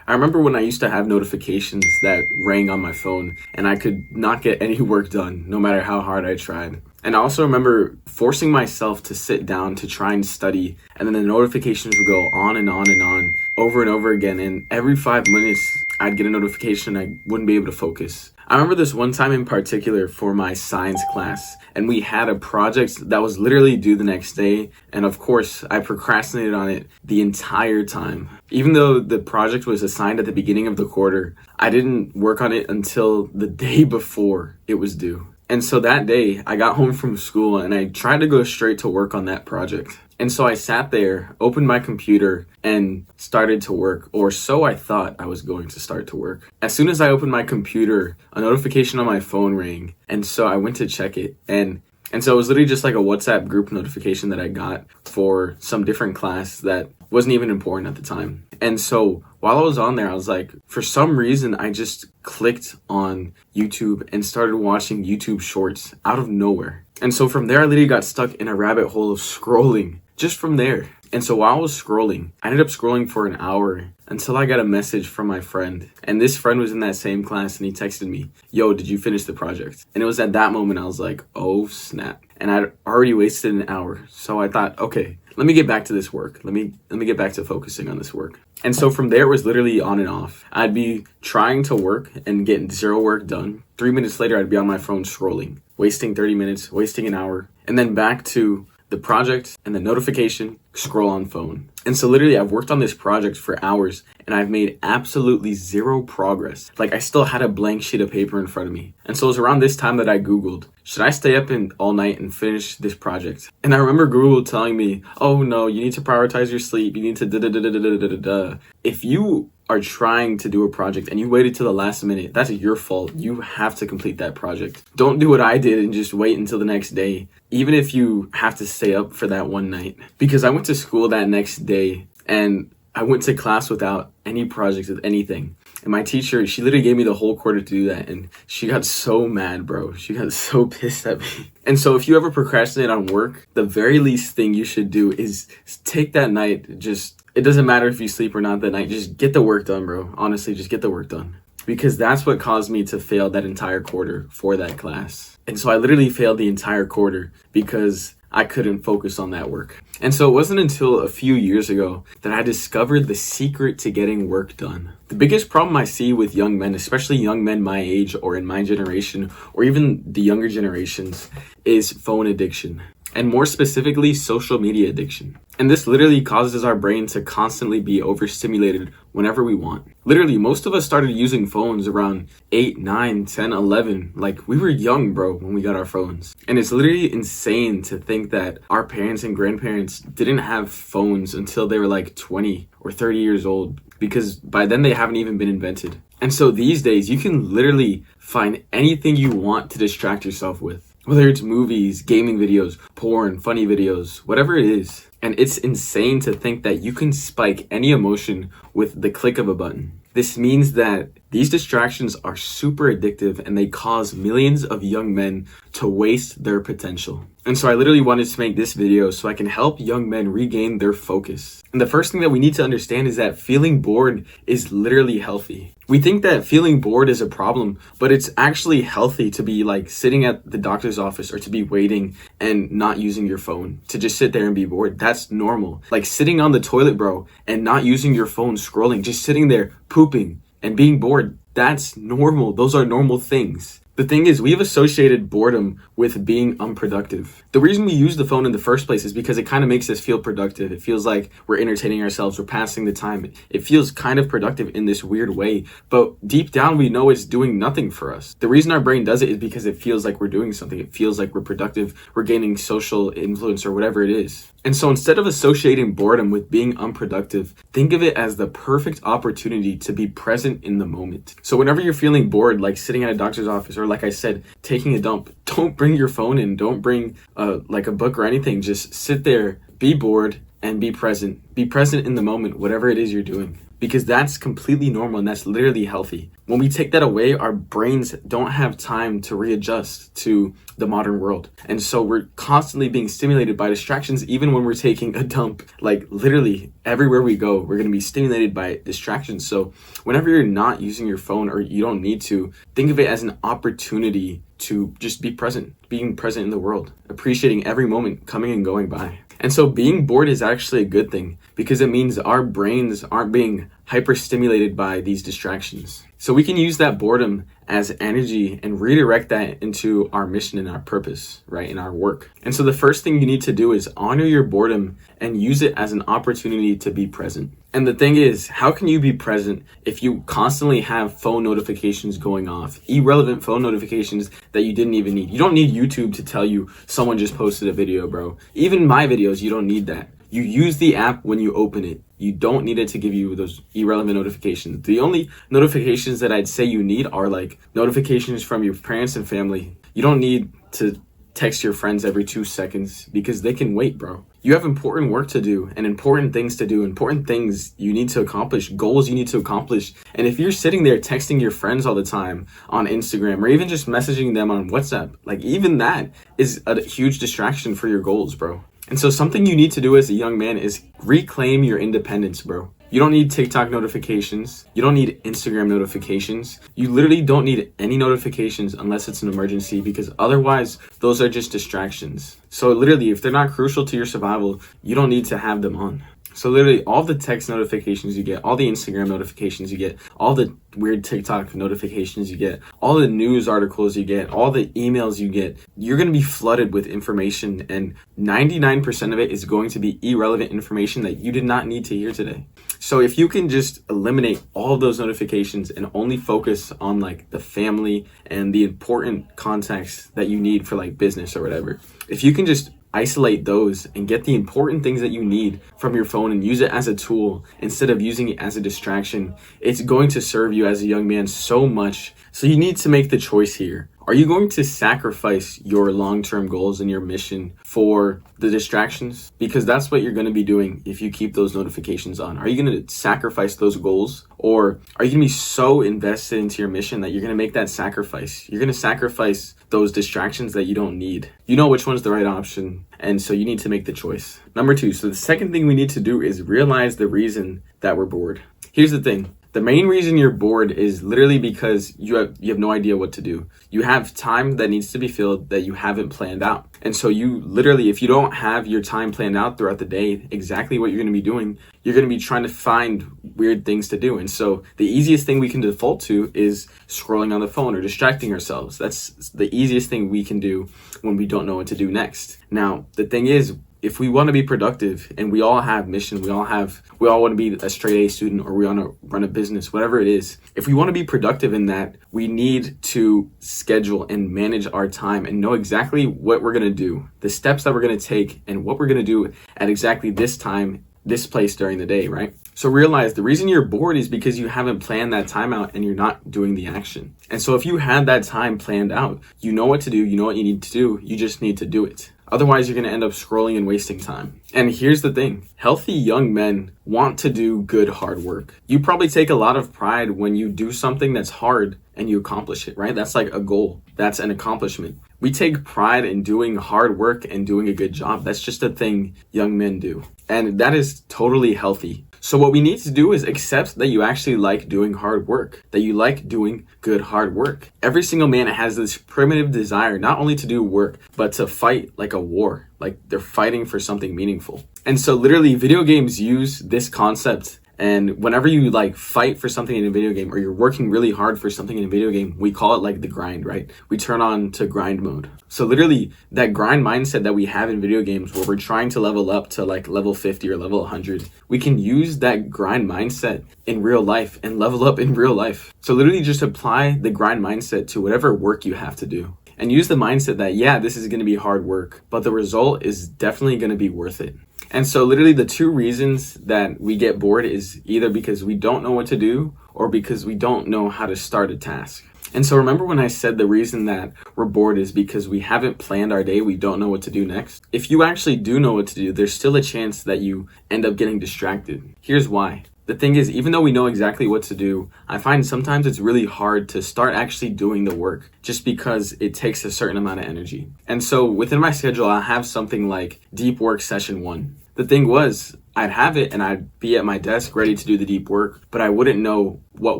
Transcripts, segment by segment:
I remember when I used to have notifications that rang on my phone and I could not get any work done, no matter how hard I tried. And I also remember forcing myself to sit down to try and study, and then the notifications would go on and on and on over and over again. And every 5 minutes, I'd get a notification and I wouldn't be able to focus. I remember this one time in particular for my science class, and we had a project that was literally due the next day. And of course, I procrastinated on it the entire time. Even though the project was assigned at the beginning of the quarter, I didn't work on it until the day before it was due. And so that day, I got home from school and I tried to go straight to work on that project. And so I sat there, opened my computer, and started to work, or so I thought I was going to start to work. As soon as I opened my computer, a notification on my phone rang, and so I went to check it. And so it was literally just like a WhatsApp group notification that I got for some different class that wasn't even important at the time. And so while I was on there, I was like, for some reason, I just clicked on YouTube and started watching YouTube shorts out of nowhere. And so from there, I literally got stuck in a rabbit hole of scrolling just from there. And so while I was scrolling, I ended up scrolling for an hour until I got a message from my friend. And this friend was in that same class and he texted me, "Yo, did you finish the project?" And it was at that moment I was like, oh snap. And I'd already wasted an hour. So I thought, okay, let me get back to this work. Let me get back to focusing on this work. And so from there, it was literally on and off. I'd be trying to work and get zero work done. 3 minutes later, I'd be on my phone scrolling, wasting 30 minutes, wasting an hour, and then back to the project and the notification, scroll on phone. And so literally I've worked on this project for hours and I've made absolutely zero progress. Like I still had a blank sheet of paper in front of me. And so it was around this time that I Googled, should I stay up all night and finish this project? And I remember Google telling me, oh no, you need to prioritize your sleep. You need to da-da-da-da-da-da-da-da. If you are trying to do a project and you waited till the last minute, that's your fault. You have to complete that project. Don't do what I did and just wait until the next day, even if you have to stay up for that one night. Because I went to school that next day and I went to class without any projects with anything. And my teacher, she literally gave me the whole quarter to do that. And she got so mad, bro. She got so pissed at me. And so if you ever procrastinate on work, the very least thing you should do is take that night. It doesn't matter if you sleep or not that night. Just get the work done, bro. Honestly, just get the work done. Because that's what caused me to fail that entire quarter for that class. And so I literally failed the entire quarter because I couldn't focus on that work. And so it wasn't until a few years ago that I discovered the secret to getting work done. The biggest problem I see with young men, especially young men my age or in my generation, or even the younger generations, is phone addiction. And more specifically, social media addiction. And this literally causes our brain to constantly be overstimulated whenever we want. Literally, most of us started using phones around 8, 9, 10, 11. Like, we were young, bro, when we got our phones. And it's literally insane to think that our parents and grandparents didn't have phones until they were like 20 or 30 years old, because by then they haven't even been invented. And so these days, you can literally find anything you want to distract yourself with. Whether it's movies, gaming videos, porn, funny videos, whatever it is. And it's insane to think that you can spike any emotion with the click of a button. This means that these distractions are super addictive and they cause millions of young men to waste their potential. And so I literally wanted to make this video so I can help young men regain their focus. And the first thing that we need to understand is that feeling bored is literally healthy. We think that feeling bored is a problem, but it's actually healthy to be like sitting at the doctor's office or to be waiting and not using your phone, to just sit there and be bored. That's normal. Like sitting on the toilet, bro, and not using your phone, scrolling, just sitting there pooping and being bored. That's normal. Those are normal things. The thing is, we've associated boredom with being unproductive. The reason we use the phone in the first place is because it kind of makes us feel productive. It feels like we're entertaining ourselves, we're passing the time. It feels kind of productive in this weird way, but deep down we know it's doing nothing for us. The reason our brain does it is because it feels like we're doing something. It feels like we're productive, we're gaining social influence or whatever it is. And so instead of associating boredom with being unproductive, think of it as the perfect opportunity to be present in the moment. So whenever you're feeling bored, like sitting at a doctor's office, or like I said, taking a dump, don't bring your phone in, don't bring like a book or anything. Just sit there, be bored, and be present. Be present in the moment, whatever it is you're doing. because that's completely normal and that's literally healthy. When we take that away, our brains don't have time to readjust to the modern world. And so we're constantly being stimulated by distractions, even when we're taking a dump. Like literally everywhere we go, we're going to be stimulated by distractions. So whenever you're not using your phone or you don't need to, think of it as an opportunity to just be present, being present in the world, appreciating every moment coming and going by. And so being bored is actually a good thing because it means our brains aren't being hyperstimulated by these distractions. So we can use that boredom as energy and redirect that into our mission and our purpose, right, in our work. And so the first thing you need to do is honor your boredom and use it as an opportunity to be present. And the thing is, how can you be present if you constantly have phone notifications going off, irrelevant phone notifications that you didn't even need? You don't need YouTube to tell you someone just posted a video, bro. Even my videos, you don't need that. You use the app when you open it. You don't need it to give you those irrelevant notifications. The only notifications that I'd say you need are like notifications from your parents and family. You don't need to text your friends every 2 seconds because they can wait, bro. You have important work to do and important things to do, important things you need to accomplish, goals you need to accomplish. And if you're sitting there texting your friends all the time on Instagram or even just messaging them on WhatsApp, like even that is a huge distraction for your goals, bro. And so something you need to do as a young man is reclaim your independence, bro. You don't need TikTok notifications. You don't need Instagram notifications. You literally don't need any notifications unless it's an emergency, because otherwise those are just distractions. So literally, if they're not crucial to your survival, you don't need to have them on. So literally all the text notifications you get, all the Instagram notifications you get, all the weird TikTok notifications you get, all the news articles you get, all the emails you get, you're going to be flooded with information, and 99% of it is going to be irrelevant information that you did not need to hear today. So if you can just eliminate all of those notifications and only focus on like the family and the important contacts that you need for like business or whatever, if you can just isolate those and get the important things that you need from your phone and use it as a tool instead of using it as a distraction, it's going to serve you as a young man so much. So you need to make the choice here. Are you going to sacrifice your long-term goals and your mission for the distractions? Because that's what you're going to be doing if you keep those notifications on. Are you going to sacrifice those goals? Or are you going to be so invested into your mission that you're going to make that sacrifice? You're going to sacrifice those distractions that you don't need. You know which one's the right option, and so you need to make the choice. Number 2, so the second thing we need to do is realize the reason that we're bored. Here's the thing. The main reason you're bored is literally because you have no idea what to do. You have time that needs to be filled that you haven't planned out. And so you literally, if you don't have your time planned out throughout the day, exactly what you're going to be doing, you're going to be trying to find weird things to do. And so the easiest thing we can default to is scrolling on the phone or distracting ourselves. That's the easiest thing we can do when we don't know what to do next. Now, the thing is, if we want to be productive, and we all have mission, we all want to be a straight A student, or we want to run a business, whatever it is. If we want to be productive in that, we need to schedule and manage our time and know exactly what we're going to do, the steps that we're going to take, and what we're going to do at exactly this time, this place during the day, right? So realize the reason you're bored is because you haven't planned that time out and you're not doing the action. And so if you had that time planned out, you know what to do, you know what you need to do, you just need to do it. Otherwise, you're going to end up scrolling and wasting time. And here's the thing. Healthy young men want to do good hard work. You probably take a lot of pride when you do something that's hard and you accomplish it, right? That's like a goal. That's an accomplishment. We take pride in doing hard work and doing a good job. That's just a thing young men do. And that is totally healthy. So what we need to do is accept that you actually like doing hard work, that you like doing good hard work. Every single man has this primitive desire not only to do work, but to fight like a war, like they're fighting for something meaningful. And so literally video games use this concept. And whenever you like fight for something in a video game, or you're working really hard for something in a video game, we call it like the grind, right? We turn on to grind mode. So literally that grind mindset that we have in video games where we're trying to level up to like level 50 or level 100, we can use that grind mindset in real life and level up in real life. So literally just apply the grind mindset to whatever work you have to do. And use the mindset that, yeah, this is going to be hard work, but the result is definitely going to be worth it. And so literally the 2 reasons that we get bored is either because we don't know what to do or because we don't know how to start a task. And so remember when I said the reason that we're bored is because we haven't planned our day, we don't know what to do next? If you actually do know what to do, there's still a chance that you end up getting distracted. Here's why. The thing is, even though we know exactly what to do, I find sometimes it's really hard to start actually doing the work just because it takes a certain amount of energy. And so within my schedule, I have something like deep work session 1. The thing was, I'd have it and I'd be at my desk ready to do the deep work, but I wouldn't know what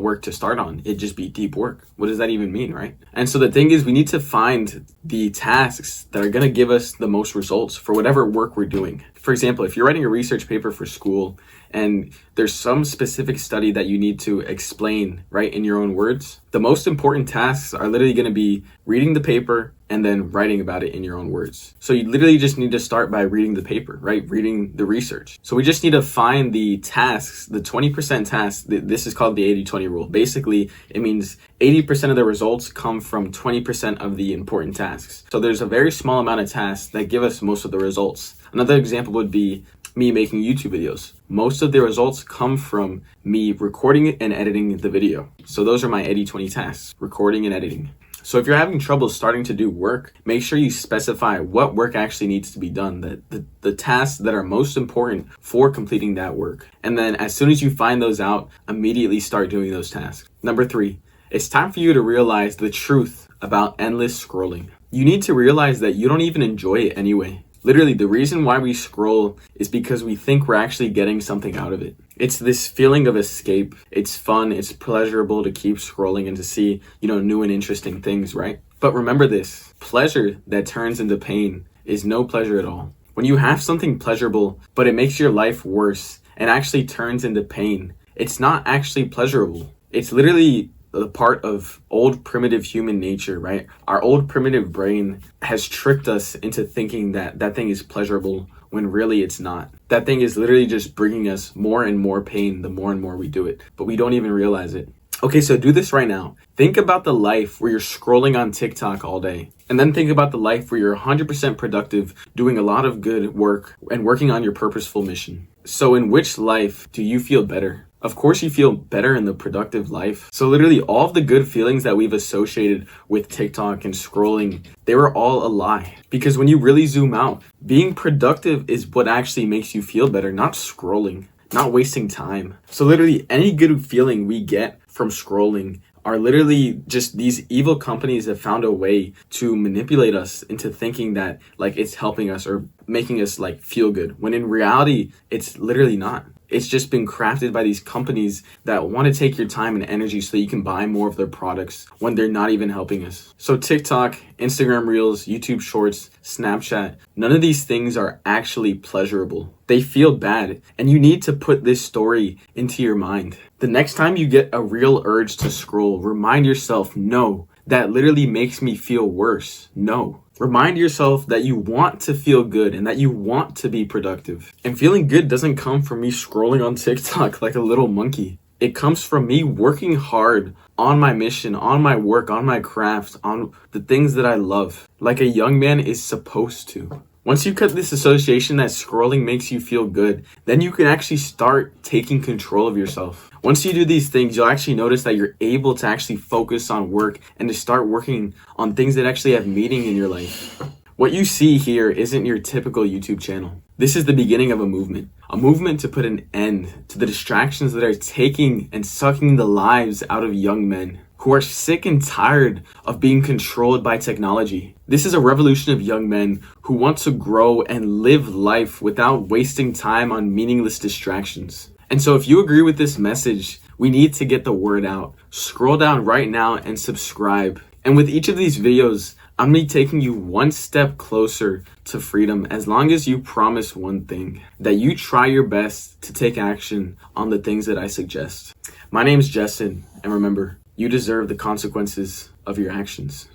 work to start on. It'd just be deep work. What does that even mean, right? And so the thing is, we need to find the tasks that are going to give us the most results for whatever work we're doing. For example, if you're writing a research paper for school and there's some specific study that you need to explain, right, in your own words, the most important tasks are literally going to be reading the paper and then writing about it in your own words. So you literally just need to start by reading the paper, right? Reading the research. So we just need to find the tasks, the 20% tasks. This is called the 80-20 rule. Basically, it means 80% of the results come from 20% of the important tasks. So there's a very small amount of tasks that give us most of the results. Another example would be me making YouTube videos. Most of the results come from me recording and editing the video. So those are my 80-20 tasks, recording and editing. So if you're having trouble starting to do work, make sure you specify what work actually needs to be done, the tasks that are most important for completing that work. And then as soon as you find those out, immediately start doing those tasks. Number 3, it's time for you to realize the truth about endless scrolling. You need to realize that you don't even enjoy it anyway. Literally, the reason why we scroll is because we think we're actually getting something out of it. It's this feeling of escape. It's fun. It's pleasurable to keep scrolling and to see, new and interesting things, right? But remember this, pleasure that turns into pain is no pleasure at all. When you have something pleasurable, but it makes your life worse and actually turns into pain, it's not actually pleasurable. It's literally a part of old primitive human nature, right? Our old primitive brain has tricked us into thinking that that thing is pleasurable when really it's not. That thing is literally just bringing us more and more pain the more and more we do it, but we don't even realize it. Okay, so do this right now. Think about the life where you're scrolling on TikTok all day. And then think about the life where you're 100% productive, doing a lot of good work and working on your purposeful mission. So in which life do you feel better? Of course you feel better in the productive life. So literally all of the good feelings that we've associated with TikTok and scrolling, they were all a lie. Because when you really zoom out, being productive is what actually makes you feel better, not scrolling, not wasting time. So literally any good feeling we get from scrolling are literally just these evil companies that found a way to manipulate us into thinking that it's helping us or making us feel good, when in reality, it's literally not. It's just been crafted by these companies that want to take your time and energy so that you can buy more of their products when they're not even helping us. So TikTok, Instagram Reels, YouTube Shorts, Snapchat, none of these things are actually pleasurable. They feel bad, and you need to put this story into your mind. The next time you get a real urge to scroll, remind yourself, no, that literally makes me feel worse. No. Remind yourself that you want to feel good and that you want to be productive. And feeling good doesn't come from me scrolling on TikTok like a little monkey. It comes from me working hard on my mission, on my work, on my craft, on the things that I love, like a young man is supposed to. Once you cut this association that scrolling makes you feel good, then you can actually start taking control of yourself. Once you do these things, you'll actually notice that you're able to actually focus on work and to start working on things that actually have meaning in your life. What you see here isn't your typical YouTube channel. This is the beginning of a movement to put an end to the distractions that are taking and sucking the lives out of young men who are sick and tired of being controlled by technology. This is a revolution of young men who want to grow and live life without wasting time on meaningless distractions. And so if you agree with this message, we need to get the word out. Scroll down right now and subscribe. And with each of these videos, I'm going to be taking you one step closer to freedom as long as you promise one thing, that you try your best to take action on the things that I suggest. My name is Justin, and remember, you deserve the consequences of your actions.